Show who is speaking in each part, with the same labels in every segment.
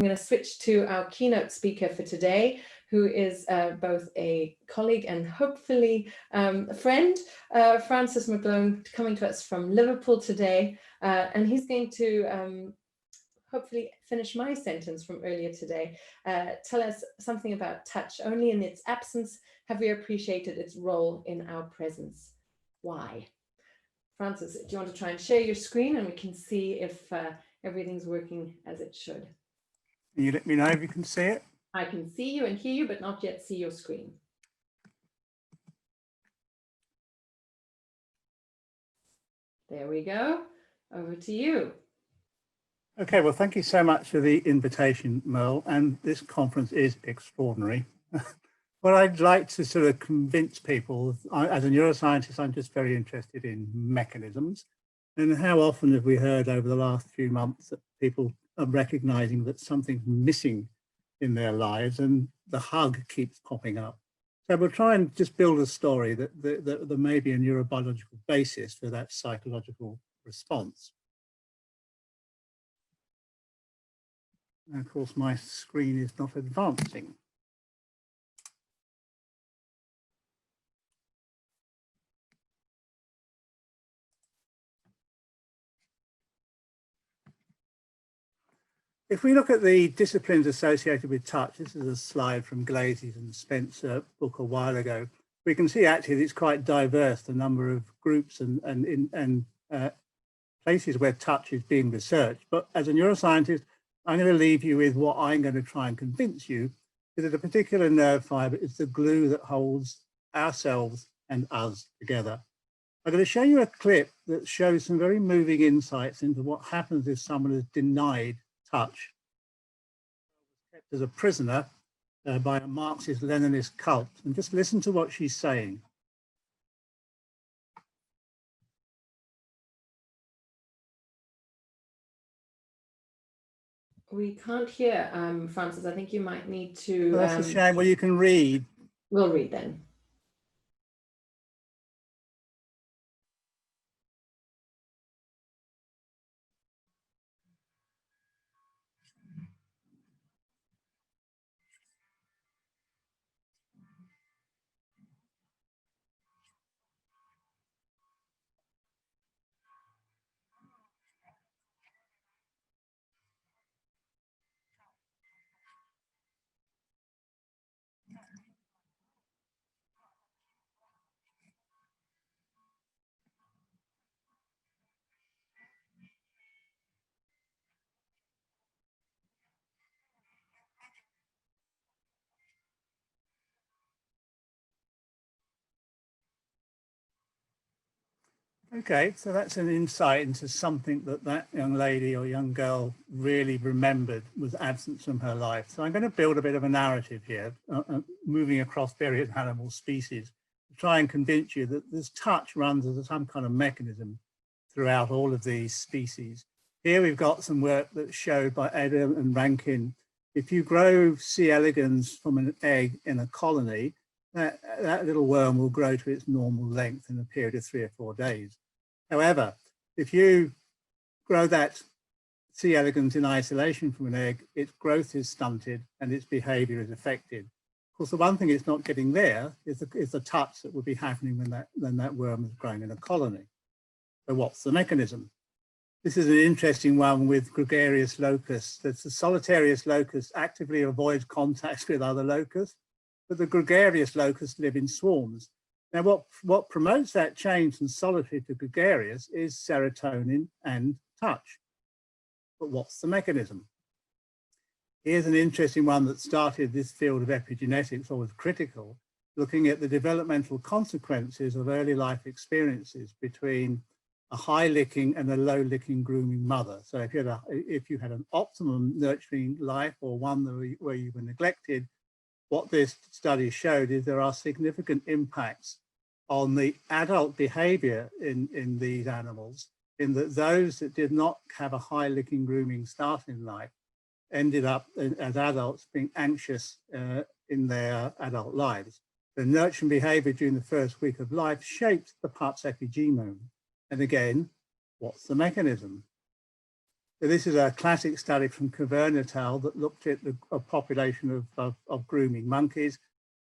Speaker 1: going to switch to our keynote speaker for today, who is both a colleague and hopefully a friend, Francis McGlone, coming to us from Liverpool today. And he's going to hopefully finish my sentence from earlier today. Tell us something about touch. Only in its absence have we appreciated its role in our presence. Why? Francis, do you want to try and share your screen and we can see if everything's working as it should?
Speaker 2: Can you let me know if you can see it?
Speaker 1: I can see you and hear you, but not yet see your screen. There we go. Over to you.
Speaker 2: Okay, well, thank you so much for the invitation, Merle, and this conference is extraordinary. What I'd like to sort of convince people, as a neuroscientist, I'm just very interested in mechanisms. And how often have we heard over the last few months that people are recognizing that something's missing in their lives and the hug keeps popping up. So we'll try and just build a story that there may be a neurobiological basis for that psychological response. And of course, my screen is not advancing. If we look at the disciplines associated with touch, this is a slide from Glazes and Spencer book a while ago, we can see actually that it's quite diverse, the number of groups and places where touch is being researched. But as a neuroscientist, I'm going to leave you with what I'm going to try and convince you is that a particular nerve fiber is the glue that holds ourselves and us together. I'm going to show you a clip that shows some very moving insights into what happens if someone is denied touch, kept as a prisoner by a Marxist-Leninist cult. And just listen to what she's saying.
Speaker 1: We can't hear, Francis. I think you might need to...
Speaker 2: Well, that's a shame. Well, you can read.
Speaker 1: We'll read then.
Speaker 2: Okay, so that's an insight into something that young lady or young girl really remembered was absent from her life. So I'm going to build a bit of a narrative here, moving across various animal species, to try and convince you that this touch runs as some kind of mechanism throughout all of these species. Here we've got some work that's showed by Adam and Rankin. If you grow C. elegans from an egg in a colony, that little worm will grow to its normal length in a period of 3 or 4 days. However, if you grow that C. elegans in isolation from an egg, its growth is stunted and its behavior is affected. Of course, the one thing it's not getting there is the touch that would be happening when that worm is growing in a colony. So what's the mechanism? This is an interesting one with gregarious locusts. The solitarious locust actively avoids contact with other locusts, but the gregarious locusts live in swarms. Now, what promotes that change from solitary to gregarious is serotonin and touch. But what's the mechanism? Here's an interesting one that started this field of epigenetics, or was critical, looking at the developmental consequences of early life experiences between a high licking and a low licking grooming mother. So if you had an optimum nurturing life or one where you were neglected, what this study showed is there are significant impacts on the adult behavior in these animals, in that those that did not have a high licking grooming start in life ended up as adults being anxious in their adult lives. The nurturing behavior during the first week of life shapes the pup's epigenome. And again, what's the mechanism? So this is a classic study from Caverna et al. That looked at a population of grooming monkeys.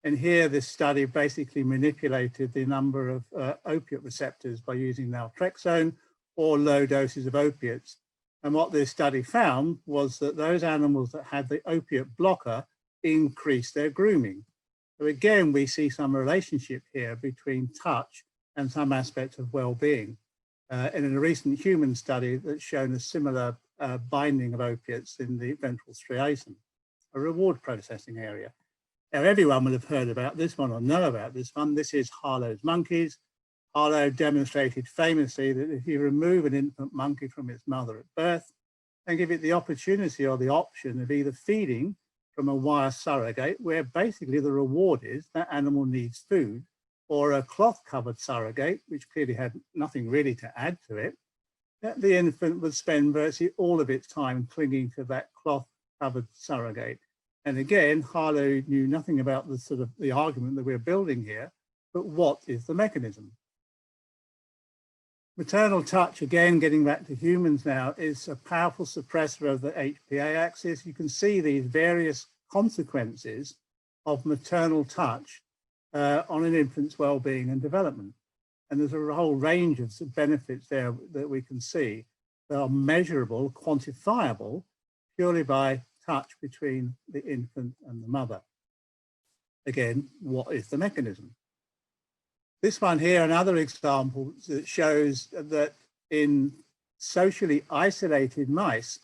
Speaker 2: And here this study basically manipulated the number of opiate receptors by using naltrexone or low doses of opiates. And what this study found was that those animals that had the opiate blocker increased their grooming. So again, we see some relationship here between touch and some aspects of well-being. In a recent human study that's shown a similar binding of opiates in the ventral striatum, a reward processing area. Now, everyone will have heard about this one or know about this one. This is Harlow's monkeys. Harlow demonstrated famously that if you remove an infant monkey from its mother at birth and give it the opportunity or the option of either feeding from a wire surrogate, where basically the reward is that animal needs food, or a cloth-covered surrogate, which clearly had nothing really to add to it, that the infant would spend virtually all of its time clinging to that cloth-covered surrogate. And again, Harlow knew nothing about the sort of the argument that we're building here, but what is the mechanism? Maternal touch, again, getting back to humans now, is a powerful suppressor of the HPA axis. You can see these various consequences of maternal touch on an infant's well-being and development. And there's a whole range of benefits there that we can see that are measurable, quantifiable, purely by touch between the infant and the mother. Again, what is the mechanism? This one here, another example that shows that in socially isolated mice,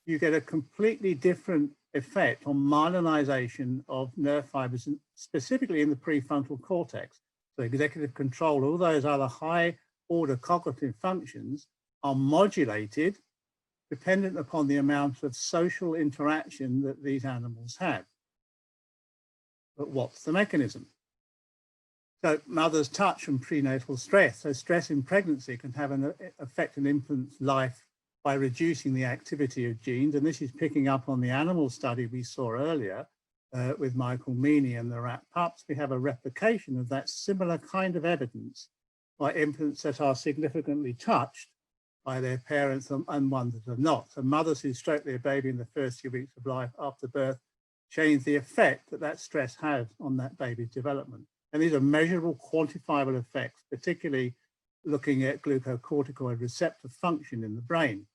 Speaker 2: you get a completely different effect on myelinization of nerve fibers, specifically in the prefrontal cortex. So executive control, all those other high order cognitive functions are modulated dependent upon the amount of social interaction that these animals have. But what's the mechanism? So mother's touch and prenatal stress. So stress in pregnancy can have an affect an infant's life by reducing the activity of genes. And this is picking up on the animal study we saw earlier with Michael Meany and the rat pups. We have a replication of that similar kind of evidence by infants that are significantly touched by their parents and ones that are not. So mothers who stroke their baby in the first few weeks of life after birth change the effect that that stress has on that baby's development. And these are measurable, quantifiable effects, particularly looking at glucocorticoid receptor function in the brain.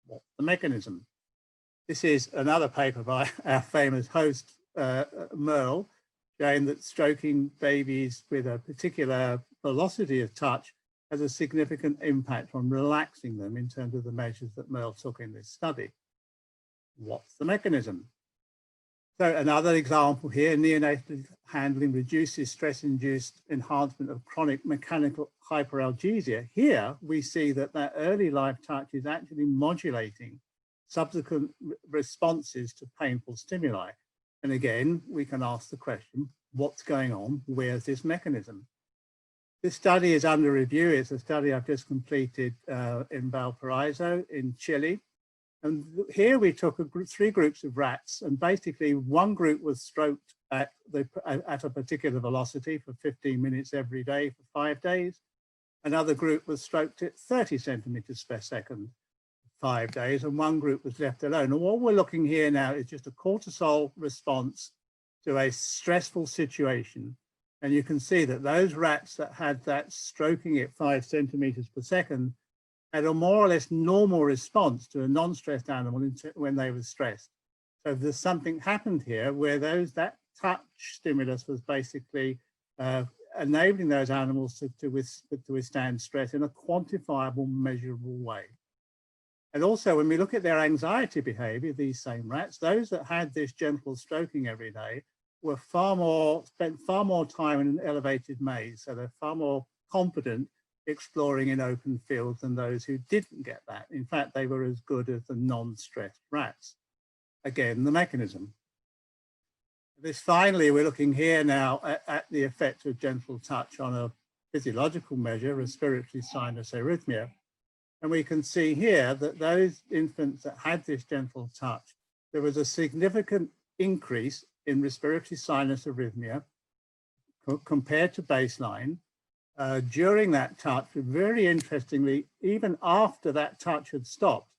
Speaker 2: What's the mechanism? This is another paper by our famous host, Merle, showing that stroking babies with a particular velocity of touch has a significant impact on relaxing them in terms of the measures that Merle took in this study. What's the mechanism? So another example here, neonatal handling reduces stress-induced enhancement of chronic mechanical hyperalgesia. Here we see that that early life touch is actually modulating subsequent responses to painful stimuli. And again, we can ask the question, what's going on? Where's this mechanism? This study is under review. It's a study I've just completed in Valparaiso in Chile. And here we took three groups of rats, and basically one group was stroked at a particular velocity for 15 minutes every day for 5 days. Another group was stroked at 30 centimeters per second for 5 days, and one group was left alone. And what we're looking here now is just a cortisol response to a stressful situation. And you can see that those rats that had that stroking at 5 centimeters per second had a more or less normal response to a non-stressed animal when they were stressed. So there's something happened here where that touch stimulus was basically enabling those animals to withstand stress in a quantifiable, measurable way. And also when we look at their anxiety behavior, these same rats, those that had this gentle stroking every day were spent far more time in an elevated maze. So they're far more confident exploring in open fields than those who didn't get that. In fact, they were as good as the non-stressed rats. Again, the mechanism. Finally, we're looking here now at the effect of gentle touch on a physiological measure, respiratory sinus arrhythmia. And we can see here that those infants that had this gentle touch, there was a significant increase in respiratory sinus arrhythmia compared to baseline. During that touch, very interestingly, even after that touch had stopped,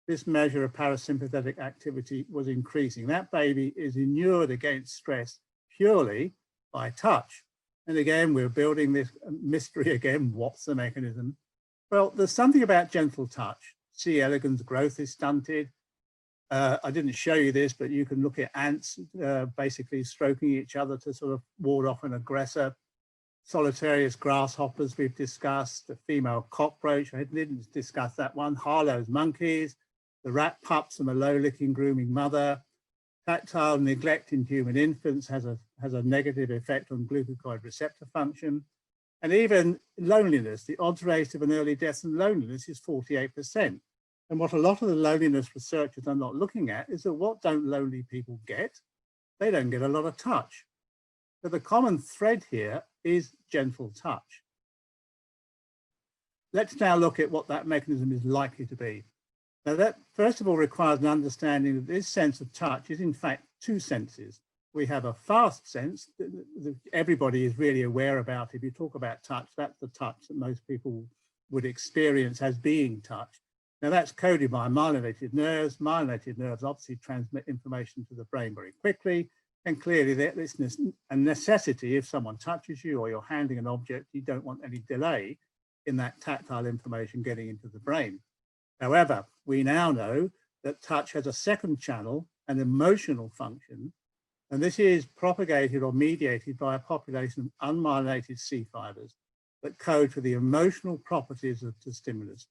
Speaker 2: this measure of parasympathetic activity was increasing. That baby is inured against stress purely by touch. And again, we're building this mystery again. What's the mechanism? Well, there's something about gentle touch. C. elegans growth is stunted. I didn't show you this, but you can look at ants basically stroking each other to sort of ward off an aggressor. Solitarius grasshoppers we've discussed, the female cockroach, I didn't discuss that one, Harlow's monkeys, the rat pups from a low-licking grooming mother. Tactile neglect in human infants has a negative effect on glucocorticoid receptor function. And even loneliness, the odds rate of an early death from loneliness is 48%. And what a lot of the loneliness researchers are not looking at is that what don't lonely people get? They don't get a lot of touch. So the common thread here is gentle touch. Let's now look at what that mechanism is likely to be. Now that first of all requires an understanding that this sense of touch is in fact two senses. We have a fast sense that everybody is really aware about. If you talk about touch, that's the touch that most people would experience as being touch. Now that's coded by myelinated nerves. Myelinated nerves obviously transmit information to the brain very quickly. And clearly there's a necessity. If someone touches you or you're handling an object, you don't want any delay in that tactile information getting into the brain. However, we now know that touch has a second channel, an emotional function, and this is propagated or mediated by a population of unmyelinated C fibers that code for the emotional properties of the stimulus.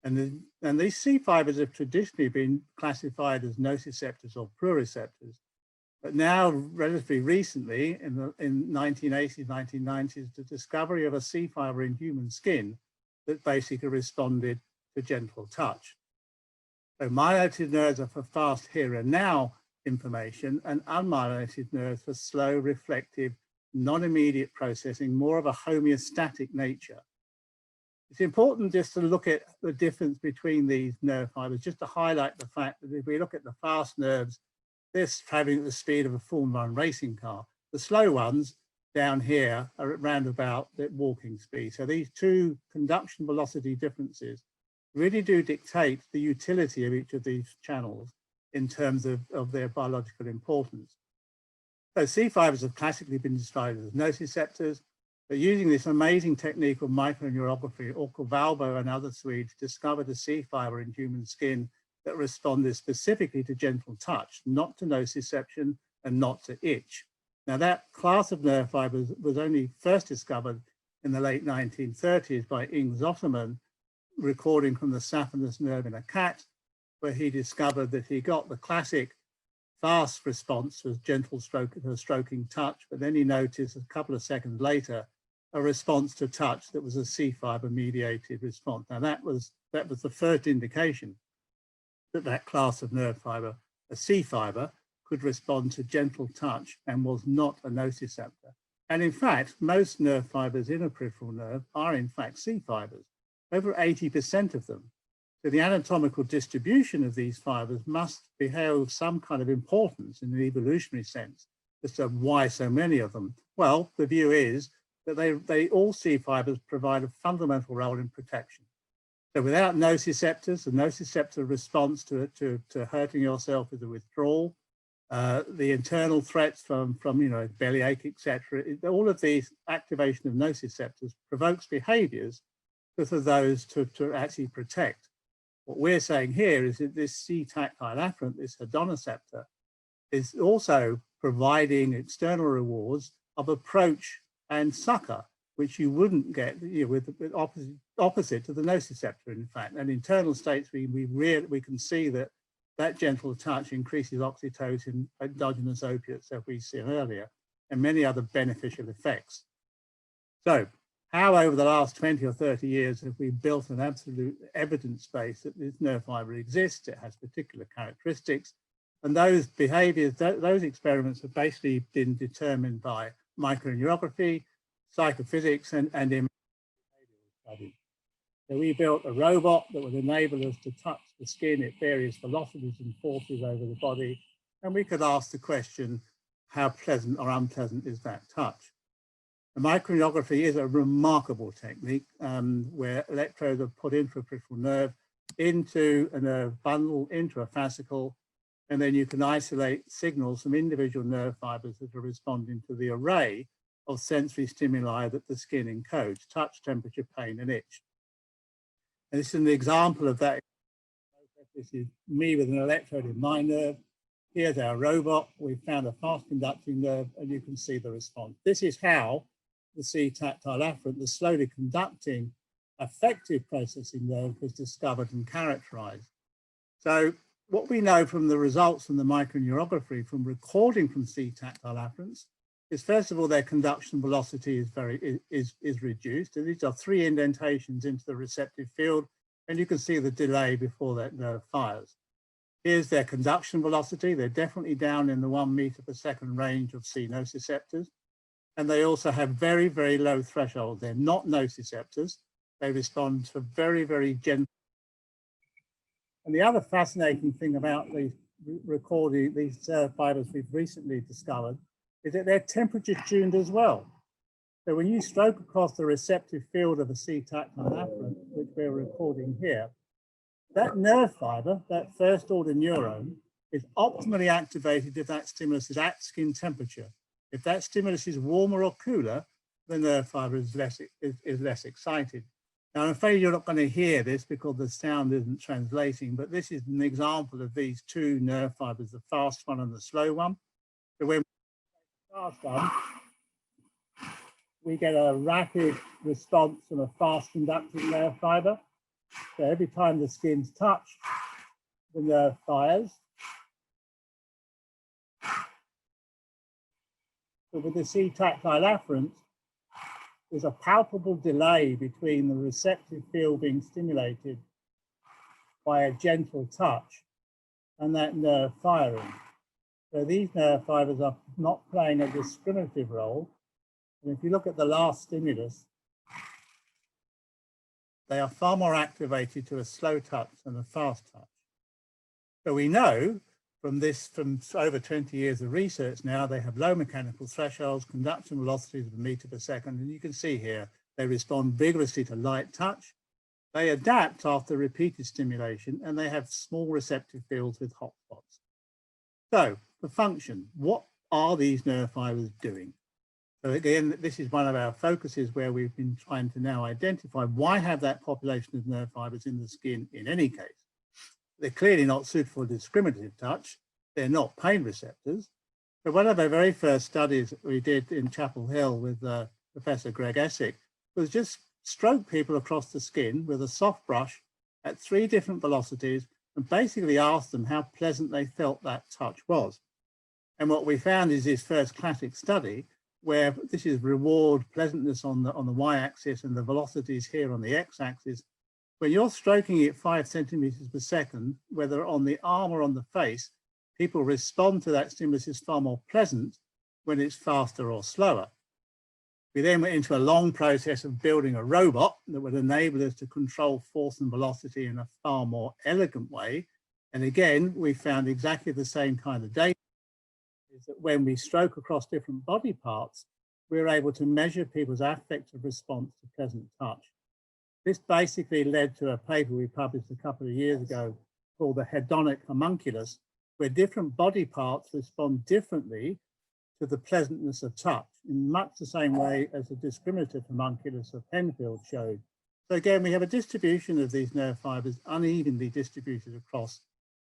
Speaker 2: And these C fibers have traditionally been classified as nociceptors or proreceptors. But now, relatively recently, in the 1980s, 1990s, the discovery of a C fiber in human skin that basically responded to gentle touch. So myelinated nerves are for fast here and now information, and unmyelinated nerves for slow, reflective, non-immediate processing, more of a homeostatic nature. It's important just to look at the difference between these nerve fibers, just to highlight the fact that if we look at the fast nerves, they're traveling at the speed of a Formula 1 racing car. The slow ones down here are at round about the walking speed. So these two conduction velocity differences really do dictate the utility of each of these channels in terms of their biological importance. So C fibers have classically been described as nociceptors, but using this amazing technique of microneurography, Orko Valbo and other Swedes discovered a C fiber in human skin that responded specifically to gentle touch, not to nociception and not to itch. Now that class of nerve fibers was only first discovered in the late 1930s by Ing Zotterman, recording from the saphenous nerve in a cat, where he discovered that he got the classic fast response was gentle stroking touch, but then he noticed a couple of seconds later a response to touch that was a C fiber mediated response. Now that was the first indication that class of nerve fiber, a C fiber, could respond to gentle touch and was not a nociceptor. And in fact, most nerve fibers in a peripheral nerve are in fact C fibers, over 80% of them. So the anatomical distribution of these fibers must behave some kind of importance in an evolutionary sense as to why so many of them. Well, the view is that all C fibers provide a fundamental role in protection. So without nociceptors, the nociceptor response to hurting yourself is a withdrawal. The internal threats from bellyache, etc. All of these activation of nociceptors provokes behaviors for those to actually protect. What we're saying here is that this C tactile afferent, this hedonoceptor, is also providing external rewards of approach and succor, which you wouldn't get with opposite to the nociceptor, in fact. And internal states, we can see that gentle touch increases oxytocin, endogenous opiates that we've seen earlier, and many other beneficial effects. So how over the last 20 or 30 years have we built an absolute evidence base that this nerve fiber exists, it has particular characteristics, and those behaviors, those experiments have basically been determined by microneurography, psychophysics, and behavioral studies. So we built a robot that would enable us to touch the skin at various velocities and forces over the body, and we could ask the question, how pleasant or unpleasant is that touch? The microneurography is a remarkable technique where electrodes are put into a peripheral nerve. into a nerve bundle, into a fascicle, and then you can isolate signals from individual nerve fibers that are responding to the array of sensory stimuli that the skin encodes: touch, temperature, pain, and itch. And this is an example of that. This is me with an electrode in my nerve. Here's our robot. We found a fast conducting nerve, and you can see the response. This is how the C-tactile afferent, the slowly conducting affective processing nerve, was discovered and characterized. So what we know from the results from the microneurography from recording from C-tactile afferents is, first of all, their conduction velocity is reduced. And these are 3 indentations into the receptive field, and you can see the delay before that nerve fires. Here's their conduction velocity. They're definitely down in the 1 meter per second range of C nociceptors. And they also have very, very low threshold. They're not nociceptors. They respond to very, very gentle. And the other fascinating thing about these recording, these fibers we've recently discovered, is that they're temperature tuned as well. So when you stroke across the receptive field of a C-tactile afferent, which we're recording here, that nerve fiber, that first order neuron, is optimally activated if that stimulus is at skin temperature. If that stimulus is warmer or cooler, the nerve fiber is less excited. Now, I'm afraid you're not going to hear this because the sound isn't translating, but this is an example of these 2 nerve fibers, the fast one and the slow one. So when we fast one, we get a rapid response from a fast conducting nerve fiber. So every time the skin's touched, the nerve fires. But with the C-tactile afferent, there's a palpable delay between the receptive field being stimulated by a gentle touch and that nerve firing. So these nerve fibers are not playing a discriminative role. And if you look at the last stimulus, they are far more activated to a slow touch than a fast touch. So we know from over 20 years of research now, they have low mechanical thresholds, conduction velocities of 1 meter per second. And you can see here, they respond vigorously to light touch. They adapt after repeated stimulation, and they have small receptive fields with hotspots. So the function, what are these nerve fibers doing? So again, this is one of our focuses where we've been trying to now identify why have that population of nerve fibers in the skin in any case. They're clearly not suited for discriminative touch. They're not pain receptors. So one of our very first studies that we did in Chapel Hill with Professor Greg Essick was just stroke people across the skin with a soft brush at 3 different velocities and basically ask them how pleasant they felt that touch was. And what we found is this first classic study where this is reward pleasantness on the y-axis and the velocities here on the x-axis. When you're stroking it 5 centimeters per second, whether on the arm or on the face, people respond to that stimulus as far more pleasant when it's faster or slower. We then went into a long process of building a robot that would enable us to control force and velocity in a far more elegant way. And again, we found exactly the same kind of data, is that when we stroke across different body parts, we're able to measure people's affective response to pleasant touch. This basically led to a paper we published a couple of years ago called the hedonic homunculus, where different body parts respond differently to the pleasantness of touch in much the same way as the discriminative homunculus of Penfield showed. So again, we have a distribution of these nerve fibers unevenly distributed across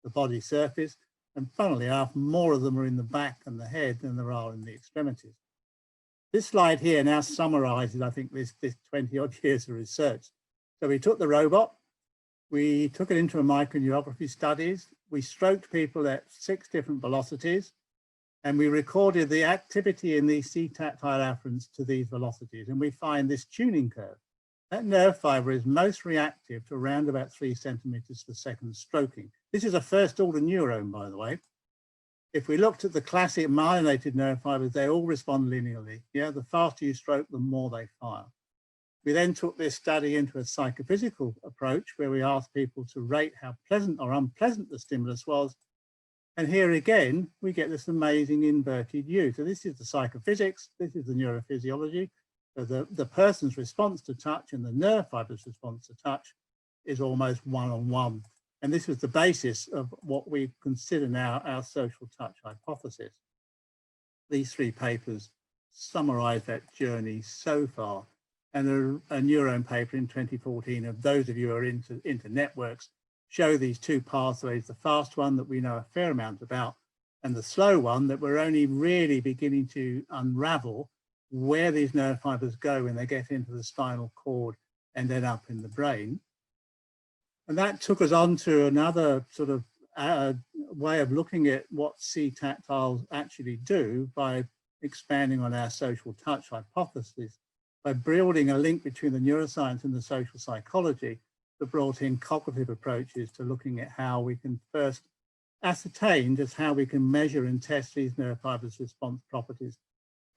Speaker 2: the body surface. And funnily enough, more of them are in the back and the head than there are in the extremities. This slide here now summarizes, I think, this 20 odd years of research. So we took the robot, we took it into a microneurography studies, we stroked people at 6 different velocities, and we recorded the activity in these C-tactile afferents to these velocities. And we find this tuning curve. That nerve fiber is most reactive to around about 3 centimeters per second stroking. This is a first order neuron, by the way. If we looked at the classic myelinated nerve fibers, they all respond linearly. Yeah, the faster you stroke, the more they fire. We then took this study into a psychophysical approach where we asked people to rate how pleasant or unpleasant the stimulus was. And here again, we get this amazing inverted U. So this is the psychophysics, this is the neurophysiology. So the person's response to touch and the nerve fiber's response to touch. is almost one-on-one. And this was the basis of what we consider now our social touch hypothesis. These 3 papers summarize that journey so far. And a neurone paper in 2014 of those of you who are into networks show these 2 pathways, the fast one that we know a fair amount about, and the slow one that we're only really beginning to unravel where these nerve fibers go when they get into the spinal cord and then up in the brain. And that took us on to another sort of way of looking at what C-tactiles actually do by expanding on our social touch hypothesis, by building a link between the neuroscience and the social psychology that brought in cognitive approaches to looking at how we can first ascertain just how we can measure and test these nerve fibers' response properties.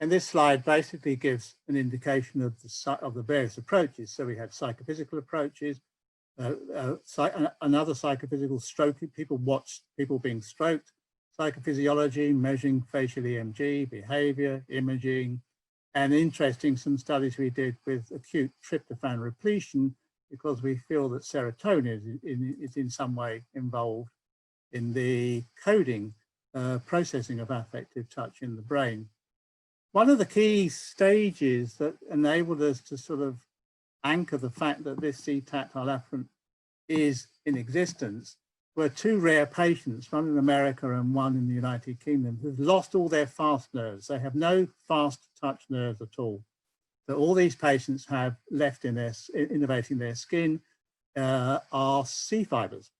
Speaker 2: And this slide basically gives an indication of the various approaches. So we had psychophysical approaches, another psychophysical stroking, people watch people being stroked, psychophysiology, measuring facial EMG, behavior, imaging, and interesting, some studies we did with acute tryptophan repletion, because we feel that serotonin is in some way involved in the coding, processing of affective touch in the brain. One of the key stages that enabled us to sort of anchor the fact that this C-tactile afferent is in existence were 2 rare patients, one in America and one in the United Kingdom, who've lost all their fast nerves. They have no fast touch nerves at all. So all these patients have left innervating their skin are C fibers.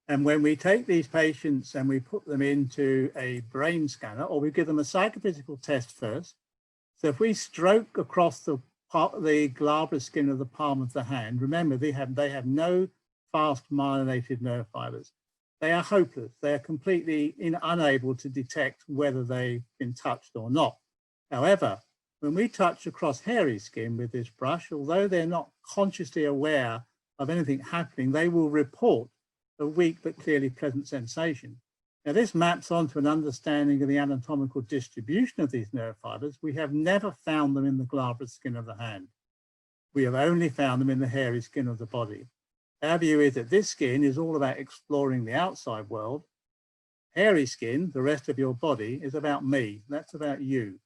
Speaker 2: And when we take these patients and we put them into a brain scanner, or we give them a psychophysical test first. So if we stroke across the glabrous skin of the palm of the hand, remember they have no fast myelinated nerve fibers. They are hopeless. They are completely unable to detect whether they've been touched or not. However, when we touch across hairy skin with this brush, although they're not consciously aware of anything happening, they will report a weak but clearly pleasant sensation. Now this maps onto an understanding of the anatomical distribution of these nerve fibers. We have never found them in the glabrous skin of the hand. We have only found them in the hairy skin of the body. Our view is that this skin is all about exploring the outside world. Hairy skin, the rest of your body, is about me. That's about you.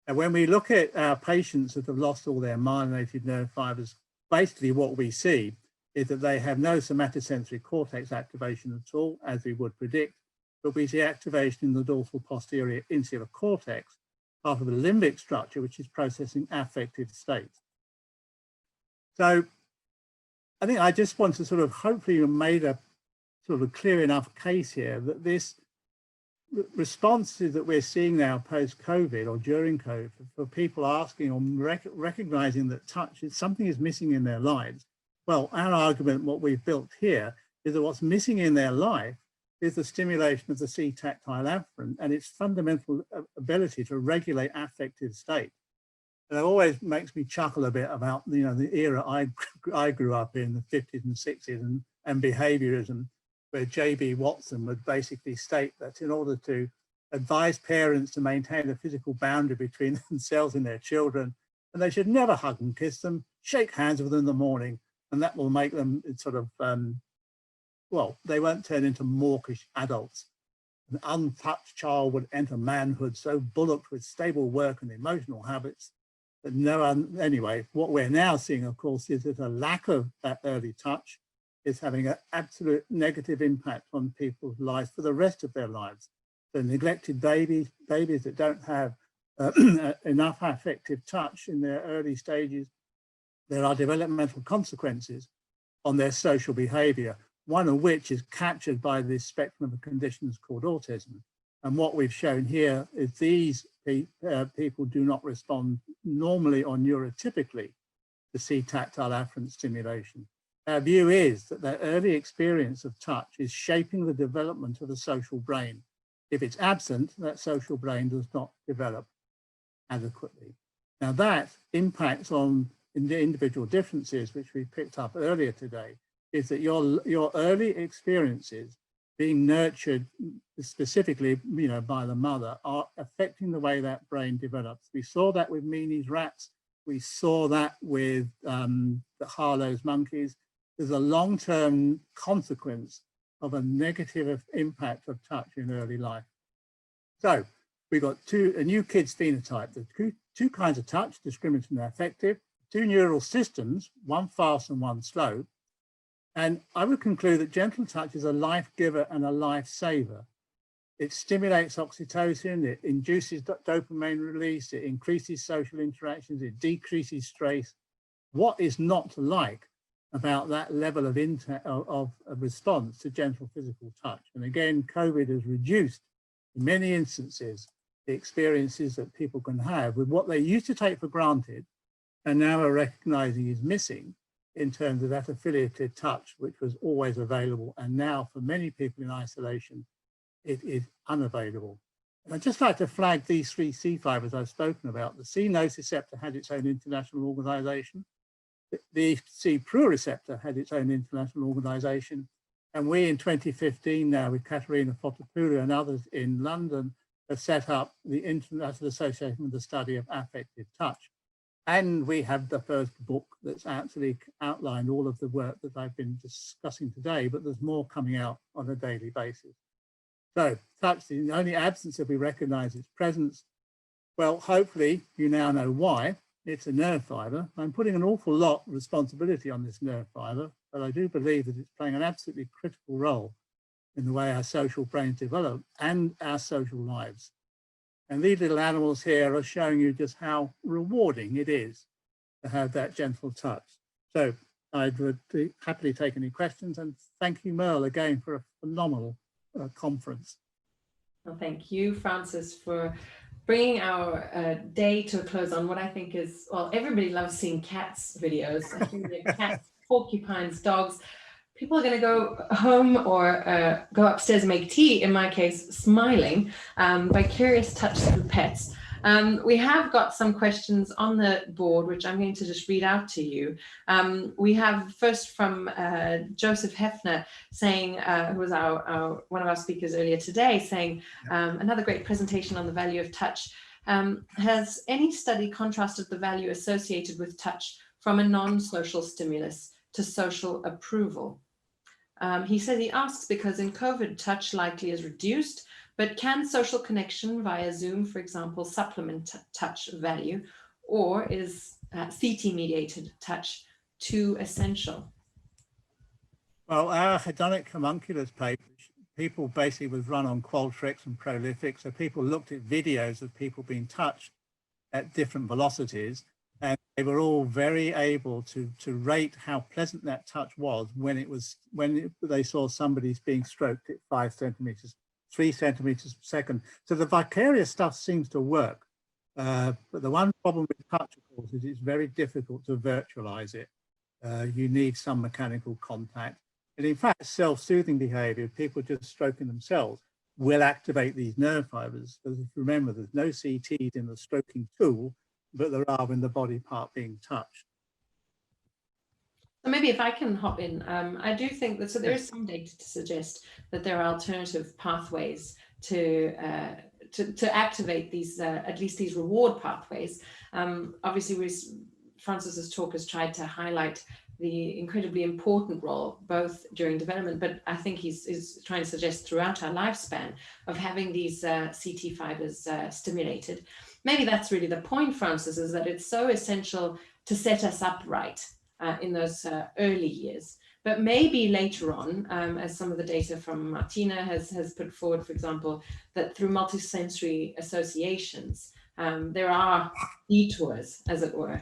Speaker 2: And when we look at our patients that have lost all their myelinated nerve fibers, basically what we see is that they have no somatosensory cortex activation at all, as we would predict, but we see activation in the dorsal posterior insular cortex, part of the limbic structure, which is processing affective states. So I think I just want to sort of hopefully made a sort of a clear enough case here that this responses that we're seeing now post-COVID or during COVID for people asking or recognizing that touch is something is missing in their lives. Well, our argument, what we've built here, is that what's missing in their life is the stimulation of the C-tactile afferent and its fundamental ability to regulate affective state. And it always makes me chuckle a bit about, you know, the era I grew up in, the 50s and 60s, and behaviorism, where J.B. Watson would basically state that in order to advise parents to maintain a physical boundary between themselves and their children, and they should never hug and kiss them, shake hands with them in the morning, and that will make them sort of, well, they won't turn into mawkish adults. An untouched child would enter manhood so bullocked with stable work and emotional habits that no one, anyway, what we're now seeing, of course, is that a lack of that early touch is having an absolute negative impact on people's lives for the rest of their lives. So neglected babies that don't have enough affective touch in their early stages, there are developmental consequences on their social behavior, one of which is captured by this spectrum of conditions called autism. And what we've shown here is these people do not respond normally or neurotypically to C-tactile afferent stimulation. Our view is that their early experience of touch is shaping the development of the social brain. If it's absent, that social brain does not develop adequately. Now that impacts on the individual differences, which we picked up earlier today, is that your early experiences being nurtured specifically, you know, by the mother are affecting the way that brain develops. We saw that with Meany's rats. We saw that with the Harlow's monkeys. there's a long-term consequence of a negative impact of touch in early life. So we've got a new kids phenotype. There's two kinds of touch, discriminative and affective, two neural systems, one fast and one slow. And I would conclude that gentle touch is a life giver and a life saver. It stimulates oxytocin, it induces dopamine release, it increases social interactions, it decreases stress. What is not to like about that level of response to gentle physical touch? And again, COVID has reduced, in many instances, the experiences that people can have with what they used to take for granted and now are recognizing is missing in terms of that affiliated touch, which was always available. And now for many people in isolation, it is unavailable. And I'd just like to flag these three C fibers I've spoken about. The C nociceptor had its own international organization. The C prurit receptor had its own international organization. And we in 2015 now with Katerina Fotopoulou and others in London have set up the International Association for the Study of Affective Touch. And we have the first book that's actually outlined all of the work that I've been discussing today, but there's more coming out on a daily basis. So touch, the only absence that we recognize its presence. Well, hopefully you now know why. It's a nerve fiber. I'm putting an awful lot of responsibility on this nerve fiber, but I do believe that it's playing an absolutely critical role in the way our social brains develop and our social lives. And these little animals here are showing you just how rewarding it is to have that gentle touch. So I would happily take any questions, and thank you, Merle, again for a phenomenal conference.
Speaker 1: Well, thank you, Francis, for bringing our day to a close on what I think is, well, everybody loves seeing cats videos. I think they're cats, porcupines, dogs. People are going to go home or go upstairs and make tea, in my case, smiling, vicarious touch through pets. We have got some questions on the board, which I'm going to just read out to you. We have first from Joseph Hefner saying, who was one of our speakers earlier today, saying, another great presentation on the value of touch. Has any study contrasted the value associated with touch from a non-social stimulus to social approval? He says he asks because in COVID, touch likely is reduced, but can social connection via Zoom, for example, supplement touch value, or is CT-mediated touch too essential?
Speaker 2: Well, our hedonic homunculus paper, people basically was run on Qualtrics and Prolific, so people looked at videos of people being touched at different velocities, and they were all very able to rate how pleasant that touch was when they saw somebody being stroked at 5 centimeters, 3 centimeters per second. So the vicarious stuff seems to work. But the one problem with touch, of course, is it's very difficult to virtualize it. You need some mechanical contact. And in fact, self-soothing behavior, people just stroking themselves, will activate these nerve fibers. Because if you remember, there's no CTs in the stroking tool, but there are in the body part being touched.
Speaker 1: So maybe if I can hop in, I do think that, so there is some data to suggest that there are alternative pathways to activate these, at least these reward pathways. Obviously, Francis's talk has tried to highlight the incredibly important role, both during development, but I think he's trying to suggest throughout our lifespan of having these CT fibers stimulated. Maybe that's really the point, Francis, is that it's so essential to set us up right in those early years. But maybe later on, as some of the data from Martina has put forward, for example, that through multisensory associations, there are detours, as it were.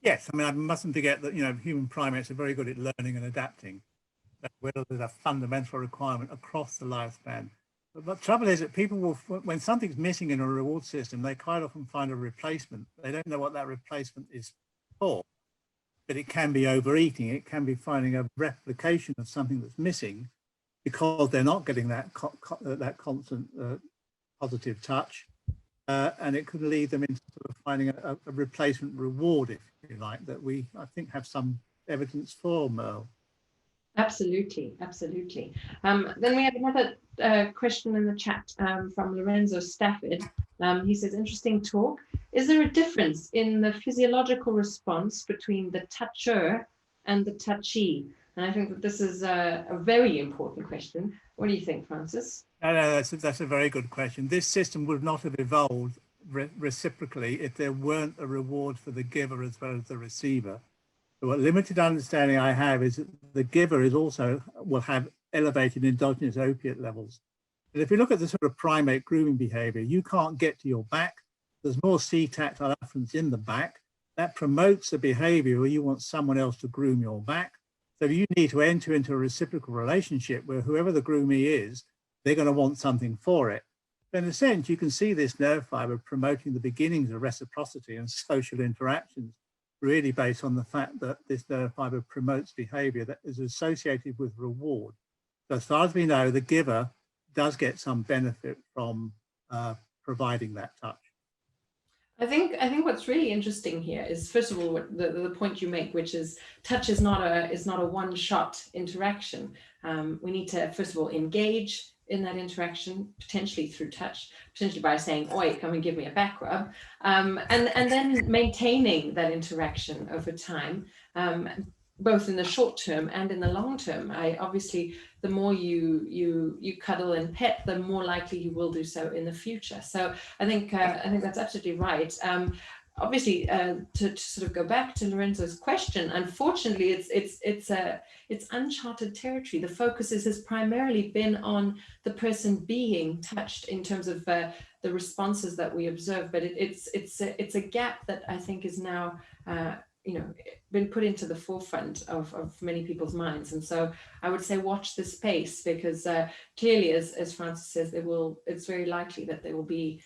Speaker 2: Yes, I mean, I mustn't forget that, human primates are very good at learning and adapting. Whether there's a fundamental requirement across the lifespan. But the trouble is that people will, when something's missing in a reward system, they quite often find a replacement. They don't know what that replacement is for, but it can be overeating. It can be finding a replication of something that's missing because they're not getting that constant positive touch. And it could lead them into sort of finding a replacement reward, if you like, that we, I think, have some evidence for, Merle.
Speaker 1: Absolutely, absolutely. Then we have another question in the chat from Lorenzo Stafford. He says, interesting talk. Is there a difference in the physiological response between the toucher and the touchy? And I think that this is a very important question. What do you think, Francis?
Speaker 2: No, that's a very good question. This system would not have evolved reciprocally if there weren't a reward for the giver as well as the receiver. So what limited understanding I have is that the giver is also will have elevated endogenous opiate levels. But if you look at the sort of primate grooming behavior, you can't get to your back. There's more C-tactile afferents in the back. That promotes the behavior where you want someone else to groom your back. So you need to enter into a reciprocal relationship where whoever the groomee is, they're going to want something for it. But in a sense, you can see this nerve fiber promoting the beginnings of reciprocity and social interactions, really based on the fact that this nerve fiber promotes behavior that is associated with reward. So as far as we know, the giver does get some benefit from providing that touch.
Speaker 1: I think what's really interesting here is, first of all, what the point you make, which is touch is not a one-shot interaction. We need to, first of all, engage in that interaction, potentially through touch, potentially by saying, "Oi, come and give me a back rub," and then maintaining that interaction over time, both in the short term and in the long term. Obviously, the more you cuddle and pet, the more likely you will do so in the future. So I think that's absolutely right. Obviously, to sort of go back to Lorenzo's question, unfortunately, it's uncharted territory. The focus has primarily been on the person being touched in terms of the responses that we observe, but it's a gap that I think is now been put into the forefront of many people's minds. And so I would say watch this space, because clearly, as Francis says, it's very likely that there will be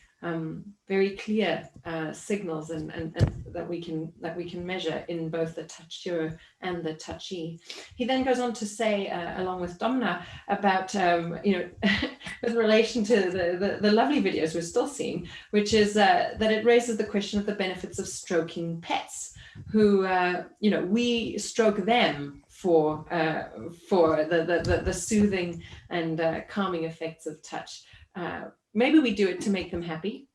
Speaker 1: very clear signals and that we can measure in both the toucher and the touchee. He then goes on to say, along with Domna, about with relation to the lovely videos we're still seeing, which is that it raises the question of the benefits of stroking pets, who we stroke them for the soothing and calming effects of touch. Maybe we do it to make them happy,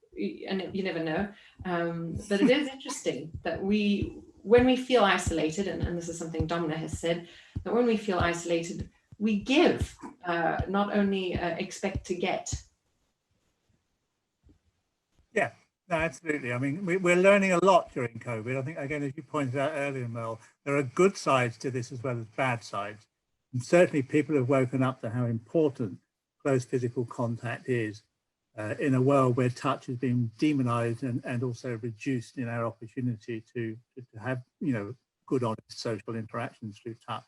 Speaker 1: and you never know. But it is interesting that when we feel isolated, and this is something Domna has said, that when we feel isolated, we give, not only expect to get.
Speaker 2: Yeah, no, absolutely. I mean, we're learning a lot during COVID. I think, again, as you pointed out earlier, Mel, there are good sides to this as well as bad sides. And certainly people have woken up to how important close physical contact is in a world where touch has been demonized and also reduced in our opportunity to have, good, honest social interactions through touch.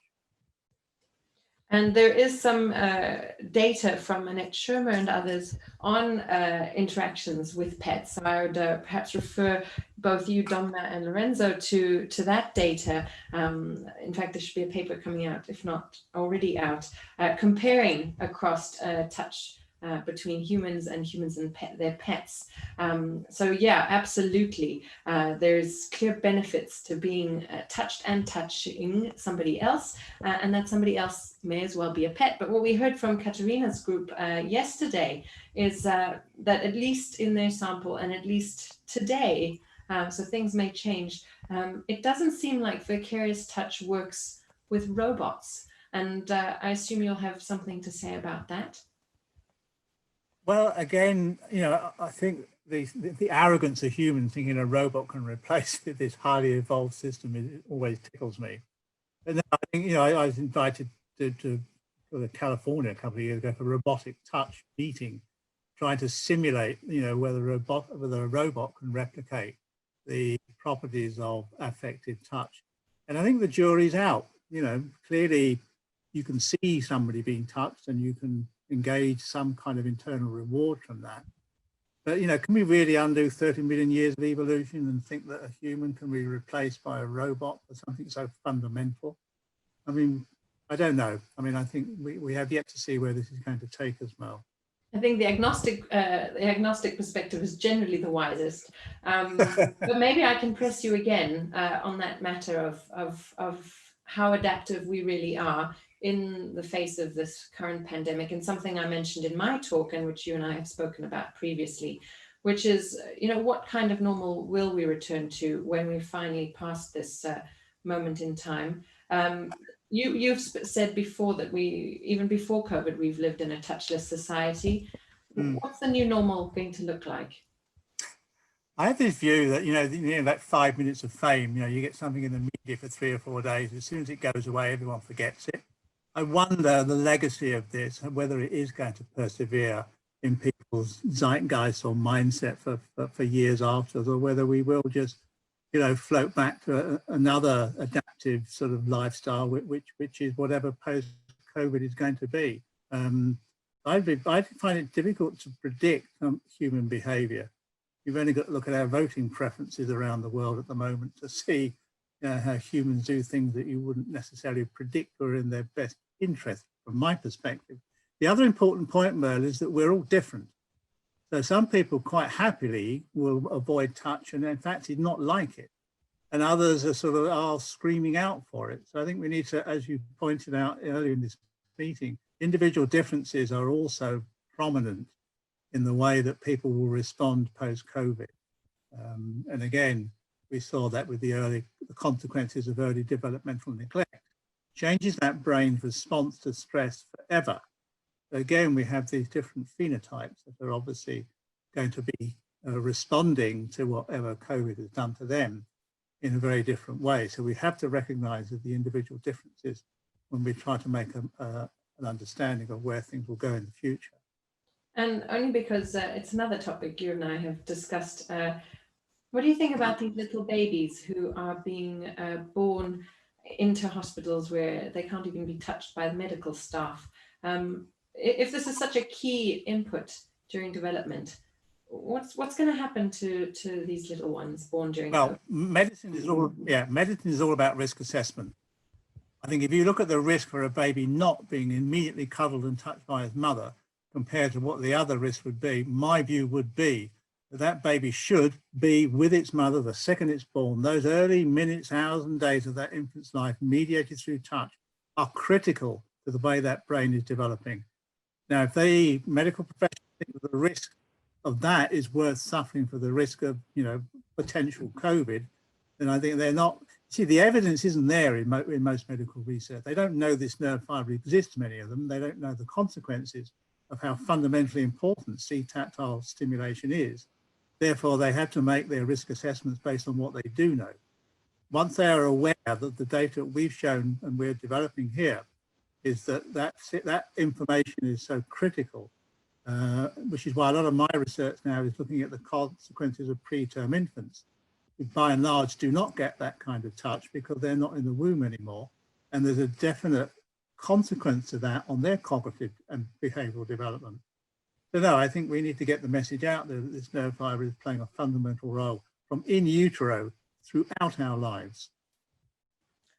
Speaker 1: And there is some data from Annette Schirmer and others on interactions with pets. So I would perhaps refer both you, Domna, and Lorenzo to that data. In fact, there should be a paper coming out, if not already out, comparing across touch between humans and their pets. So yeah, absolutely. There's clear benefits to being touched and touching somebody else, and that somebody else may as well be a pet. But what we heard from Katarina's group yesterday is that at least in their sample, and at least today, so things may change, it doesn't seem like vicarious touch works with robots. And I assume you'll have something to say about that.
Speaker 2: Well, again, I think the arrogance of humans thinking a robot can replace this highly evolved system, it always tickles me. And then I think, I was invited to California a couple of years ago for a robotic touch meeting, trying to simulate, whether a robot can replicate the properties of affective touch. And I think the jury's out. Clearly you can see somebody being touched and you can engage some kind of internal reward from that. But, can we really undo 30 million years of evolution and think that a human can be replaced by a robot for something so fundamental? I mean, I don't know. I mean, I think we have yet to see where this is going to take us, Mel.
Speaker 1: I think the agnostic perspective is generally the wisest. But maybe I can press you again on that matter of how adaptive we really are in the face of this current pandemic, and something I mentioned in my talk, and which you and I have spoken about previously, which is, what kind of normal will we return to when we finally pass this moment in time? You've said before that even before COVID, we've lived in a touchless society. What's the new normal going to look like?
Speaker 2: I have this view that, that 5 minutes of fame, you get something in the media for 3 or 4 days. As soon as it goes away, everyone forgets it. I wonder the legacy of this, whether it is going to persevere in people's zeitgeist or mindset for years after, or whether we will just, float back to another adaptive sort of lifestyle, which is whatever post-COVID is going to be. I find it difficult to predict human behaviour. You've only got to look at our voting preferences around the world at the moment to see how humans do things that you wouldn't necessarily predict were in their best interest, from my perspective. The other important point, Merle, is that we're all different. So some people quite happily will avoid touch and in fact did not like it. And others are screaming out for it. So I think we need to, as you pointed out earlier in this meeting, individual differences are also prominent in the way that people will respond post-COVID. And again, we saw that with the consequences of early developmental neglect. Changes that brain's response to stress forever. Again, we have these different phenotypes that are obviously going to be responding to whatever COVID has done to them in a very different way. So we have to recognize the individual differences when we try to make an understanding of where things will go in the future.
Speaker 1: And only because it's another topic you and I have discussed. What do you think about these little babies who are being born into hospitals where they can't even be touched by the medical staff? If this is such a key input during development, what's going to happen to these little ones born during COVID?
Speaker 2: Medicine is all about risk assessment. I think if you look at the risk for a baby not being immediately cuddled and touched by his mother compared to what the other risk would be, my view would be that that baby should be with its mother the second it's born. Those early minutes, hours and days of that infant's life mediated through touch are critical to the way that brain is developing. Now, if the medical professionals think that the risk of that is worth suffering for the risk of, potential COVID, then I think they're not. See, the evidence isn't there in most medical research. They don't know this nerve fibre exists, many of them. They don't know the consequences of how fundamentally important C-tactile stimulation is. Therefore, they have to make their risk assessments based on what they do know. Once they are aware that the data we've shown and we're developing here is that information is so critical, which is why a lot of my research now is looking at the consequences of preterm infants, who by and large do not get that kind of touch because they're not in the womb anymore. And there's a definite consequence of that on their cognitive and behavioural development. So no, I think we need to get the message out there that this nerve fibre is playing a fundamental role from in utero throughout our lives.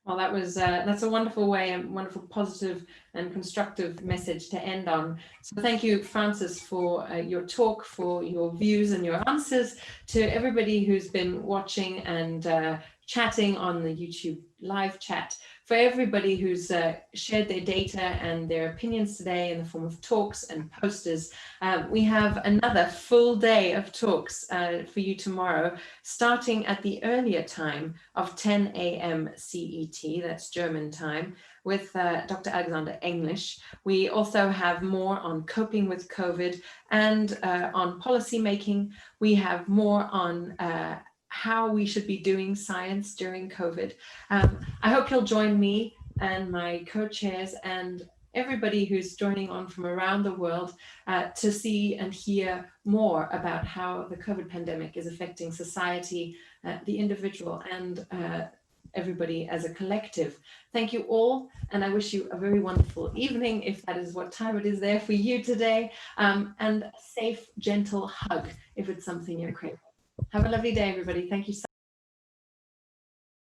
Speaker 1: Well, that's a wonderful way, a wonderful positive and constructive message to end on. So thank you, Francis, for your talk, for your views and your answers. To everybody who's been watching and chatting on the YouTube live chat, for everybody who's shared their data and their opinions today in the form of talks and posters. We have another full day of talks for you tomorrow, starting at the earlier time of 10 a.m. CET, that's German time, with Dr. Alexander English. We also have more on coping with COVID and on policy making. We have more on how we should be doing science during COVID. I hope you'll join me and my co-chairs and everybody who's joining on from around the world to see and hear more about how the COVID pandemic is affecting society, the individual, and everybody as a collective. Thank you all, and I wish you a very wonderful evening, if that is what time it is there for you today, and a safe, gentle hug if it's something you're craving. Have a lovely day, everybody. Thank you so much.